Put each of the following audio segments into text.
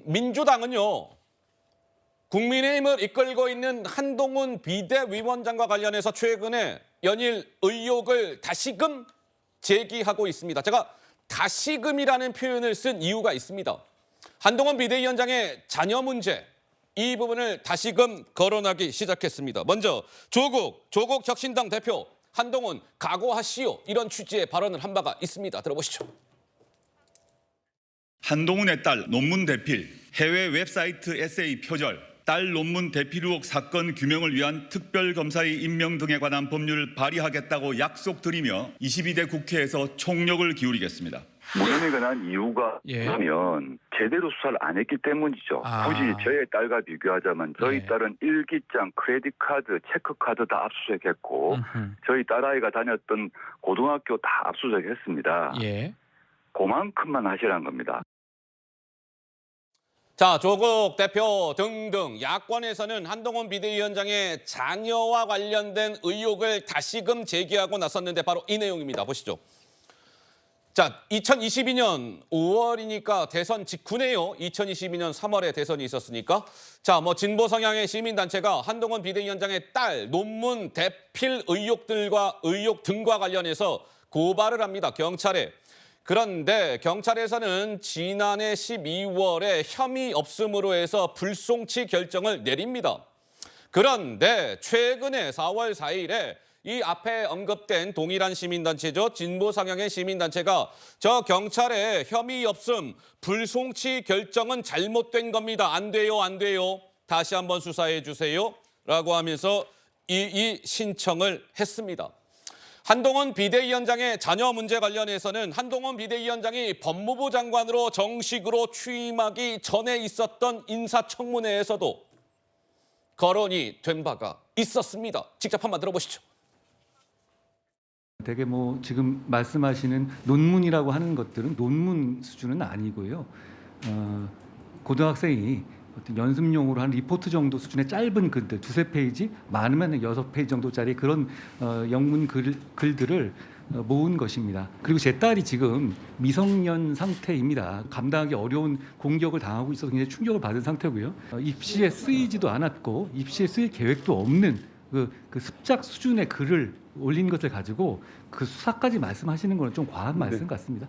민주당은요. 국민의힘을 이끌고 있는 한동훈 비대위원장과 관련해서 최근에 연일 의혹을 다시금 제기하고 있습니다. 제가 다시금이라는 표현을 쓴 이유가 있습니다. 한동훈 비대위원장의 자녀 문제, 이 부분을 다시금 거론하기 시작했습니다. 먼저 조국 혁신당 대표 한동훈 각오하시오, 이런 취지의 발언을 한 바가 있습니다. 들어보시죠. 한동훈의 딸 논문 대필, 해외 웹사이트 에세이 표절, 딸 논문 대필 의혹 사건 규명을 위한 특별검사의 임명 등에 관한 법률을 발의하겠다고 약속드리며 22대 국회에서 총력을 기울이겠습니다. 무혐의 관한 이유가 그러면 제대로 수사를 안 했기 때문이죠. 굳이 저의 딸과 비교하자면 저희 딸은 일기장, 크레딧 카드, 체크 카드 다 압수수색했고 저희 딸아이가 다녔던 고등학교 다 압수수색했습니다. 그만큼만 하시라는 겁니다. 자, 조국 대표 등등 야권에서는 한동훈 비대위원장의 자녀와 관련된 의혹을 다시금 제기하고 나섰는데 바로 이 내용입니다. 보시죠. 자, 2022년 5월이니까 대선 직후네요. 2022년 3월에 대선이 있었으니까. 자, 진보 성향의 시민단체가 한동훈 비대위원장의 딸 논문 대필 의혹 등과 관련해서 고발을 합니다. 경찰에. 그런데 경찰에서는 지난해 12월에 혐의 없음으로 해서 불송치 결정을 내립니다. 그런데 최근에 4월 4일에 이 앞에 언급된 동일한 시민단체죠. 진보 성향의 시민단체가 저 경찰의 혐의 없음, 불송치 결정은 잘못된 겁니다. 안 돼요, 안 돼요. 다시 한번 수사해 주세요. 라고 하면서 이의 신청을 했습니다. 한동훈 비대위원장의 자녀 문제 관련해서는 한동훈 비대위원장이 법무부 장관으로 정식으로 취임하기 전에 있었던 인사청문회에서도 거론이 된 바가 있었습니다. 직접 한번 들어보시죠. 되게 지금 말씀하시는 논문이라고 하는 것들은 논문 수준은 아니고요. 고등학생이 어떤 연습용으로 한 리포트 정도 수준의 짧은 글들, 두세 페이지, 많으면 6페이지 정도짜리 그런 영문 글들을 모은 것입니다. 그리고 제 딸이 지금 미성년 상태입니다. 감당하기 어려운 공격을 당하고 있어서 굉장히 충격을 받은 상태고요. 입시에 쓰이지도 않았고 입시에 쓰일 계획도 없는 그 습작 수준의 글을 올린 것을 가지고 그 수사까지 말씀하시는 건 좀 과한 말씀 같습니다.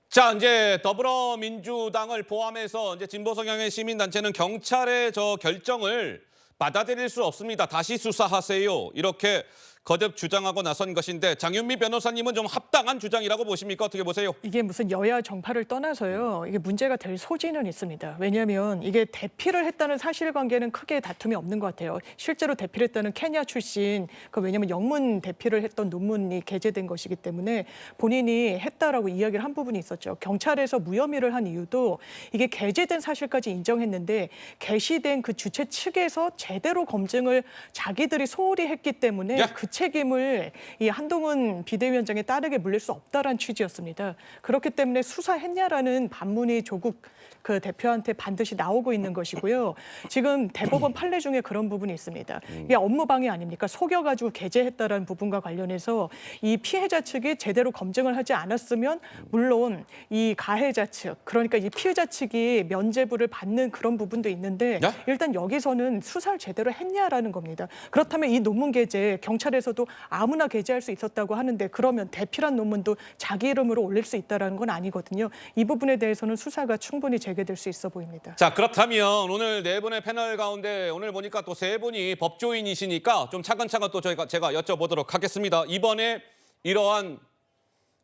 자, 이제 더불어민주당을 포함해서 이제 진보 성향의 시민단체는 경찰의 저 결정을 받아들일 수 없습니다. 다시 수사하세요. 이렇게 거듭 주장하고 나선 것인데 장윤미 변호사님은 좀 합당한 주장이라고 보십니까? 어떻게 보세요? 이게 무슨 여야 정파를 떠나서요. 이게 문제가 될 소지는 있습니다. 왜냐하면 이게 대피를 했다는 사실관계는 크게 다툼이 없는 것 같아요. 실제로 대피를 했다는 케냐 출신, 왜냐하면 영문 대피를 했던 논문이 게재된 것이기 때문에 본인이 했다라고 이야기를 한 부분이 있었죠. 경찰에서 무혐의를 한 이유도 이게 게재된 사실까지 인정했는데 게시된 그 주체 측에서 제대로 검증을 자기들이 소홀히 했기 때문에 그 책임을 이 한동훈 비대위원장의 딸에게 물릴 수 없다라는 취지였습니다. 그렇기 때문에 수사했냐라는 반문이 조국 그 대표한테 반드시 나오고 있는 것이고요. 지금 대법원 판례 중에 그런 부분이 있습니다. 이게 업무방해 아닙니까? 속여가지고 게재했다라는 부분과 관련해서 이 피해자 측이 제대로 검증을 하지 않았으면 물론 이 가해자 측, 그러니까 이 피해자 측이 면죄부를 받는 그런 부분도 있는데 일단 여기서는 수사를 제대로 했냐라는 겁니다. 그렇다면 이 논문 게재 경찰에서도 아무나 게재할 수 있었다고 하는데 그러면 대필한 논문도 자기 이름으로 올릴 수 있다는 건 아니거든요. 이 부분에 대해서는 수사가 충분히 재개될 수 있어 보입니다. 자, 그렇다면 오늘 네 분의 패널 가운데 오늘 보니까 또 세 분이 법조인이시니까 좀 차근차근 또 제가 여쭤보도록 하겠습니다. 이번에 이러한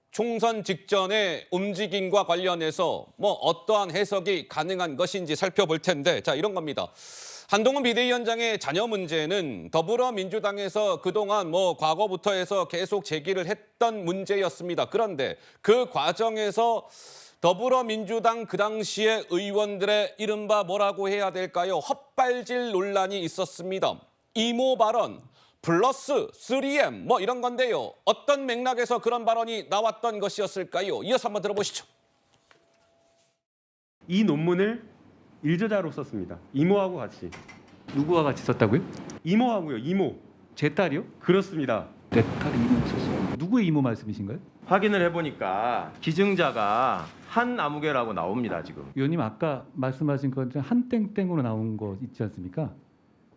총선 직전의 움직임과 관련해서 어떠한 해석이 가능한 것인지 살펴볼 텐데, 자, 이런 겁니다. 한동훈 비대위원장의 자녀 문제는 더불어민주당에서 그동안 과거부터 해서 계속 제기를 했던 문제였습니다. 그런데 그 과정에서 더불어민주당 그 당시의 의원들의 이른바 뭐라고 해야 될까요? 헛발질 논란이 있었습니다. 이모 발언, 플러스 3M 이런 건데요. 어떤 맥락에서 그런 발언이 나왔던 것이었을까요? 이어서 한번 들어보시죠. 이 논문을 일저자로 썼습니다. 이모하고 같이. 누구와 같이 썼다고요? 이모하고요. 이모. 제 딸이요? 그렇습니다. 내 딸이 이모 썼어요. 누구의 이모 말씀이신가요? 확인을 해보니까 기증자가 한아무개라고 나옵니다. 지금. 의원님 아까 말씀하신 건데 한땡땡으로 나온 거 있지 않습니까?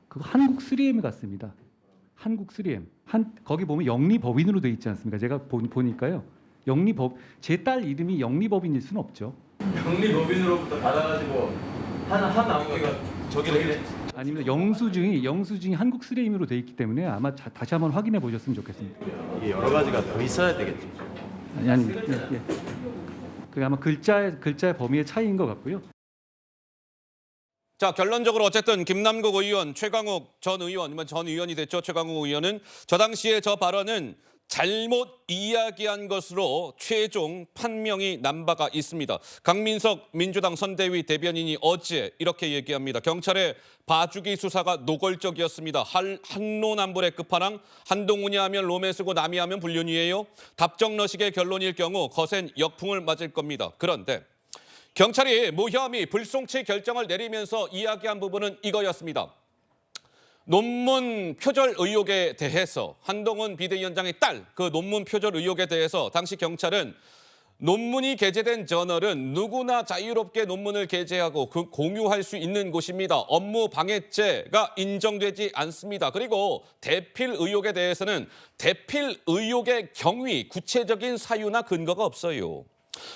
그거 한국 3M에 갔습니다. 한국 3M. 거기 보면 영리법인으로 돼 있지 않습니까? 제가 보니까요. 제 딸 이름이 영리법인일 수는 없죠. 영리법인으로부터 받아가지고 한아무개가 저기 아니면 영수증이 한국 3M으로 돼 있기 때문에 아마 다시 한번 확인해 보셨으면 좋겠습니다. 이게 여러 가지가 더 있어야 되겠죠. 아니. 예. 그 아마 글자의 범위의 차이인 것 같고요. 자, 결론적으로 어쨌든 김남국 의원, 최강욱 전 의원, 전 의원이 됐죠. 최강욱 의원은 저 당시에 저 발언은 잘못 이야기한 것으로 최종 판명이 난 바가 있습니다. 강민석 민주당 선대위 대변인이 어제 이렇게 얘기합니다. 경찰의 봐주기 수사가 노골적이었습니다. 한로남불의 끝판왕, 한동훈이 하면 로맨스고 남이 하면 불륜이에요. 답정너식의 결론일 경우 거센 역풍을 맞을 겁니다. 그런데 경찰이 무혐의 불송치 결정을 내리면서 이야기한 부분은 이거였습니다. 논문 표절 의혹에 대해서 한동훈 비대위원장의 딸 그 논문 표절 의혹에 대해서 당시 경찰은 논문이 게재된 저널은 누구나 자유롭게 논문을 게재하고 공유할 수 있는 곳입니다. 업무 방해죄가 인정되지 않습니다. 그리고 대필 의혹에 대해서는 대필 의혹의 경위, 구체적인 사유나 근거가 없어요.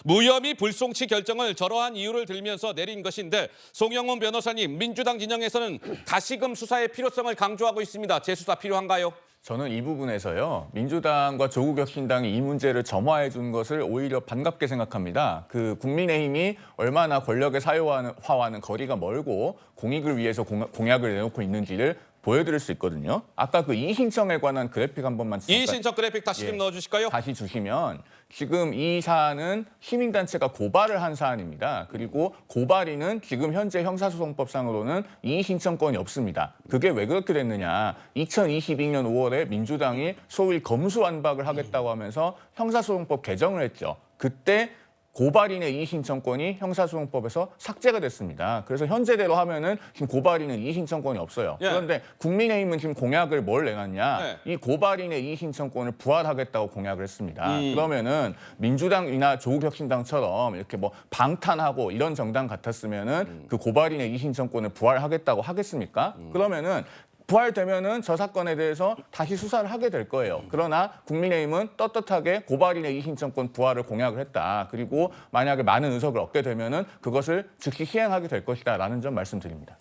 무혐의 불송치 결정을 저러한 이유를 들면서 내린 것인데 송영문 변호사님, 민주당 진영에서는 다시금 수사의 필요성을 강조하고 있습니다. 재수사 필요한가요? 저는 이 부분에서요. 민주당과 조국혁신당이 이 문제를 점화해 준 것을 오히려 반갑게 생각합니다. 국민의힘이 얼마나 권력의 사유화와는 거리가 멀고 공익을 위해서 공약을 내놓고 있는지를 보여드릴 수 있거든요. 아까 이의 신청에 관한 그래픽 한 번만 이의 신청 그래픽 다시 좀 넣어주실까요? 다시 주시면 지금 이 사안은 시민단체가 고발을 한 사안입니다. 그리고 고발인은 지금 현재 형사소송법상으로는 이의 신청권이 없습니다. 그게 왜 그렇게 됐느냐. 2022년 5월에 민주당이 소위 검수완박을 하겠다고 하면서 형사소송법 개정을 했죠. 그때 고발인의 이의 신청권이 형사소송법에서 삭제가 됐습니다. 그래서 현재대로 하면은 지금 고발인은 이의 신청권이 없어요. 예. 그런데 국민의힘은 지금 공약을 뭘 내놨냐? 이 고발인의 이의 신청권을 부활하겠다고 공약을 했습니다. 그러면은 민주당이나 조국혁신당처럼 이렇게 방탄하고 이런 정당 같았으면은 그 고발인의 이의 신청권을 부활하겠다고 하겠습니까? 그러면은 부활되면은 저 사건에 대해서 다시 수사를 하게 될 거예요. 그러나 국민의힘은 떳떳하게 고발인의 이의 신청권 부활을 공약을 했다. 그리고 만약에 많은 의석을 얻게 되면은 그것을 즉시 시행하게 될 것이다라는 점 말씀드립니다.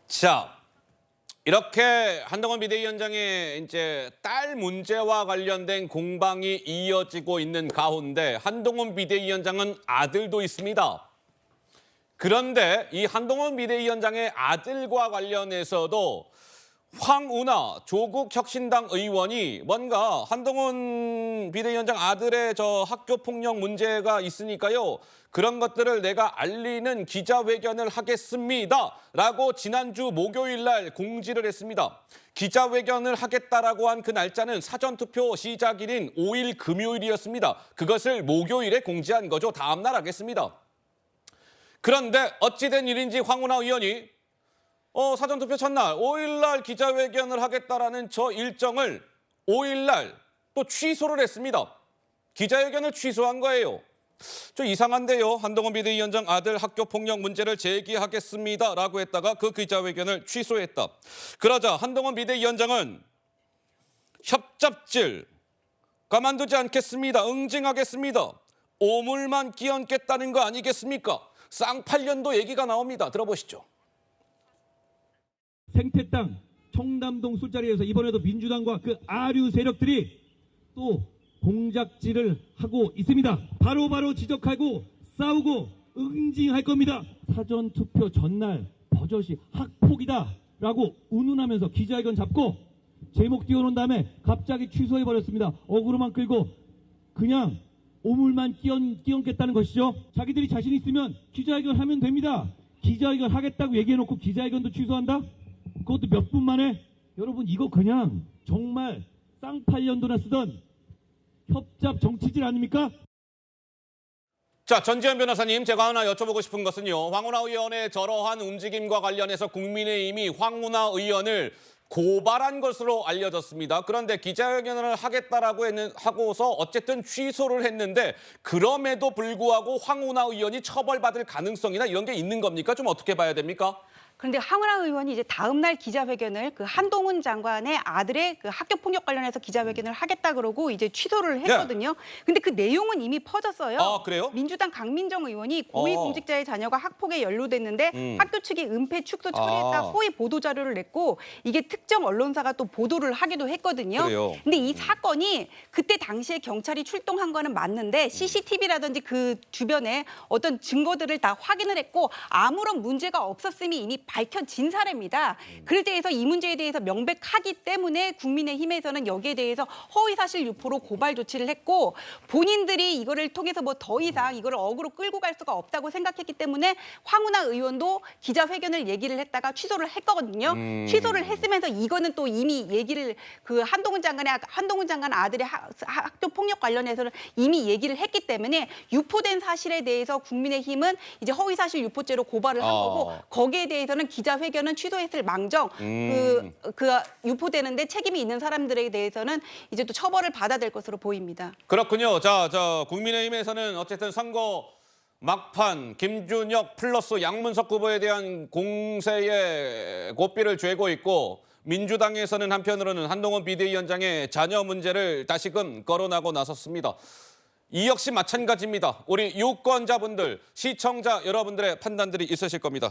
자, 이렇게 한동훈 비대위원장의 이제 딸 문제와 관련된 공방이 이어지고 있는 가운데 한동훈 비대위원장은 아들도 있습니다. 그런데 이 한동훈 비대위원장의 아들과 관련해서도 황운하 조국혁신당 의원이 뭔가 한동훈 비대위원장 아들의 학교 폭력 문제가 있으니까요. 그런 것들을 내가 알리는 기자회견을 하겠습니다라고 지난주 목요일 날 공지를 했습니다. 기자회견을 하겠다라고 한 그 날짜는 사전투표 시작일인 5일 금요일이었습니다. 그것을 목요일에 공지한 거죠. 다음 날 하겠습니다. 그런데 어찌된 일인지 황운하 의원이 사전투표 첫날 5일날 기자회견을 하겠다라는 저 일정을 5일날 또 취소를 했습니다. 기자회견을 취소한 거예요. 좀 이상한데요. 한동훈 비대위원장 아들 학교폭력 문제를 제기하겠습니다라고 했다가 그 기자회견을 취소했다. 그러자 한동훈 비대위원장은 협잡질 가만두지 않겠습니다. 응징하겠습니다. 오물만 끼얹겠다는 거 아니겠습니까? 쌍팔년도 얘기가 나옵니다. 들어보시죠. 생태땅 청담동 술자리에서 이번에도 민주당과 그 아류 세력들이 또 공작질을 하고 있습니다. 바로바로 지적하고 싸우고 응징할 겁니다. 사전투표 전날 버젓이 학폭이다라고 운운하면서 기자회견 잡고 제목 띄워놓은 다음에 갑자기 취소해버렸습니다. 어그로만 끌고 그냥 오물만 끼얹겠다는 것이죠. 자기들이 자신 있으면 기자회견 하면 됩니다. 기자회견 하겠다고 얘기해놓고 기자회견도 취소한다? 그것도 몇 분 만에? 여러분 이거 그냥 정말 쌍팔년도나 쓰던 협잡 정치질 아닙니까? 자, 전지현 변호사님, 제가 하나 여쭤보고 싶은 것은요. 황운하 의원의 저러한 움직임과 관련해서 국민의힘이 황운하 의원을 고발한 것으로 알려졌습니다. 그런데 기자회견을 하고서 어쨌든 취소를 했는데 그럼에도 불구하고 황운하 의원이 처벌받을 가능성이나 이런 게 있는 겁니까? 좀 어떻게 봐야 됩니까? 그런데 황운하 의원이 이제 다음 날 기자회견을 그 한동훈 장관의 아들의 그 학교 폭력 관련해서 기자회견을 하겠다 그러고 이제 취소를 했거든요. 근데 그 내용은 이미 퍼졌어요. 아, 그래요? 민주당 강민정 의원이 고위공직자의 자녀가 학폭에 연루됐는데 학교 측이 은폐 축소 처리했다 허위 보도 자료를 냈고 이게 특정 언론사가 또 보도를 하기도 했거든요. 그래요? 근데 이 사건이 그때 당시에 경찰이 출동한 거는 맞는데 CCTV라든지 그 주변에 어떤 증거들을 다 확인을 했고 아무런 문제가 없었음이 이미 밝혀진 사례입니다. 그에 대해서 이 문제에 대해서 명백하기 때문에 국민의힘에서는 여기에 대해서 허위사실 유포로 고발 조치를 했고 본인들이 이거를 통해서 뭐 더 이상 이거를 어그로 끌고 갈 수가 없다고 생각했기 때문에 황운하 의원도 기자회견을 얘기를 했다가 취소를 했거든요. 취소를 했으면서 이거는 또 이미 얘기를 그 한동훈 장관 아들의 학교 폭력 관련해서는 이미 얘기를 했기 때문에 유포된 사실에 대해서 국민의힘은 이제 허위사실 유포죄로 고발을 한 거고 거기에 대해서는 기자회견은 취소했을 망정 그 유포되는데 책임이 있는 사람들에 대해서는 이제 또 처벌을 받아야 될 것으로 보입니다. 그렇군요. 자, 국민의힘에서는 어쨌든 선거 막판 김준혁 플러스 양문석 후보에 대한 공세에 고삐를 죄고 있고 민주당에서는 한편으로는 한동훈 비대위원장의 자녀 문제를 다시금 거론하고 나섰습니다. 이 역시 마찬가지입니다. 우리 유권자분들, 시청자 여러분들의 판단들이 있으실 겁니다.